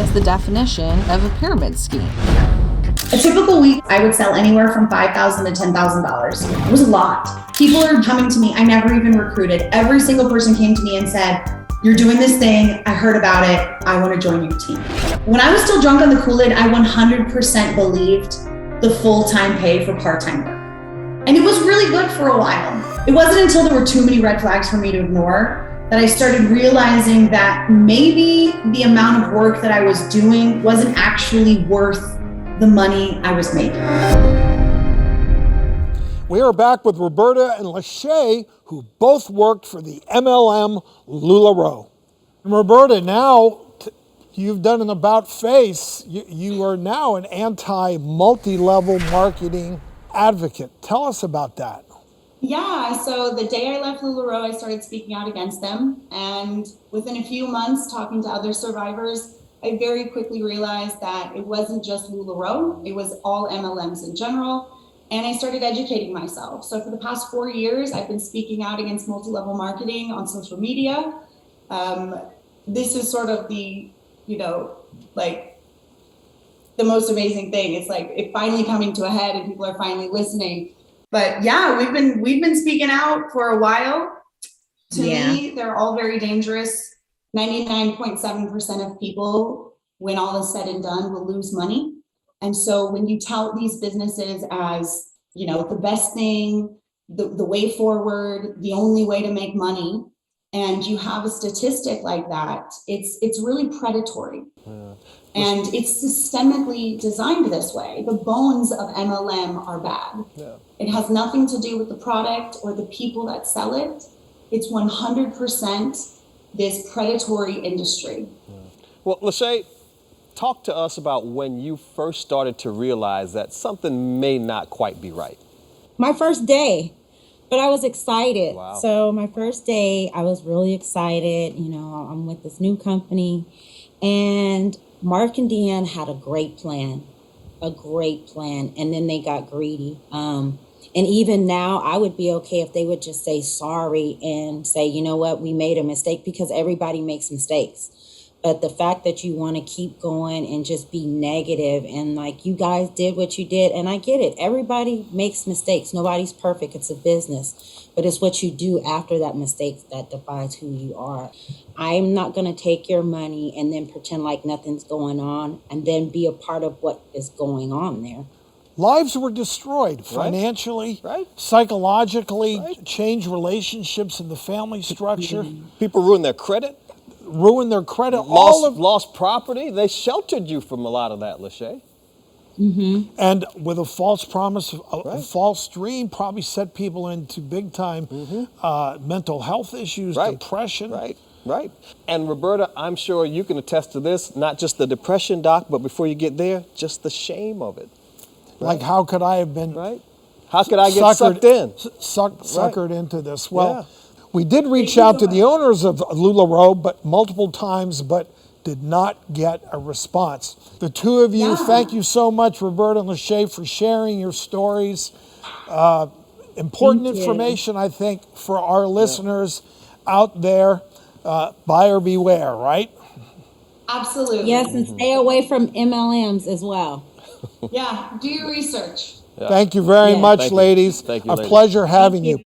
is the definition of a pyramid scheme. A typical week, I would sell anywhere from $5,000 to $10,000. It was a lot. People are coming to me. I never even recruited. Every single person came to me and said, "You're doing this thing. I heard about it. I want to join your team." When I was still drunk on the Kool-Aid, I 100% believed the full-time pay for part-time work. And it was really good for a while. It wasn't until there were too many red flags for me to ignore that I started realizing that maybe the amount of work that I was doing wasn't actually worth the money I was making. We are back with Roberta and LaShae, who both worked for the MLM LuLaRoe. And Roberta, now you've done an about face. You are now an anti-multi-level marketing advocate. Tell us about that. Yeah, so the day I left LuLaRoe, I started speaking out against them. And within a few months, talking to other survivors, I very quickly realized that it wasn't just LuLaRoe, it was all MLMs in general. And I started educating myself. So for the past 4 years, I've been speaking out against multi-level marketing on social media. This is sort of the, like the most amazing thing. It's like it finally coming to a head and people are finally listening. But yeah, we've been speaking out for a while. To me, they're all very dangerous. 99.7% of people, when all is said and done, will lose money. And so when you tout these businesses as, the best thing, the way forward, the only way to make money, and you have a statistic like that, it's really predatory. Yeah. And it's systemically designed this way. The bones of MLM are bad. Yeah. It has nothing to do with the product or the people that sell it. It's 100% this predatory industry. Yeah. Well, LaShae, talk to us about when you first started to realize that something may not quite be right. My first day, but I was excited. Wow. So my first day, I was really excited. I'm with this new company, and Mark and Deanne had a great plan, and then they got greedy. And even now, I would be okay if they would just say sorry and say, you know what, we made a mistake, because everybody makes mistakes. But the fact that you want to keep going and just be negative and like, you guys did what you did, and I get it. Everybody makes mistakes. Nobody's perfect. It's a business. But it's what you do after that mistake that defines who you are. I'm not going to take your money and then pretend like nothing's going on and then be a part of what is going on there. Lives were destroyed financially, psychologically, change relationships in the family structure. People ruin their credit. Lost property. They sheltered you from a lot of that, LaShae. Mm-hmm. And with a false promise, a false dream, probably set people into big time mental health issues, depression. Right. And Roberta, I'm sure you can attest to this, not just the depression, Doc, but before you get there, just the shame of it. Like, how could I have been How could I get sucked in? Suckered into this. Well, we did reach out to the owners of LuLaRoe, but multiple times, but did not get a response. The two of you, thank you so much, Roberta and LaShae, for sharing your stories. Important information, I think, for our listeners out there. Buyer beware, right? Absolutely. Yes, and stay away from MLMs as well. Yeah, do your research. Thank you very much, ladies. Thank you, a ladies. pleasure having you.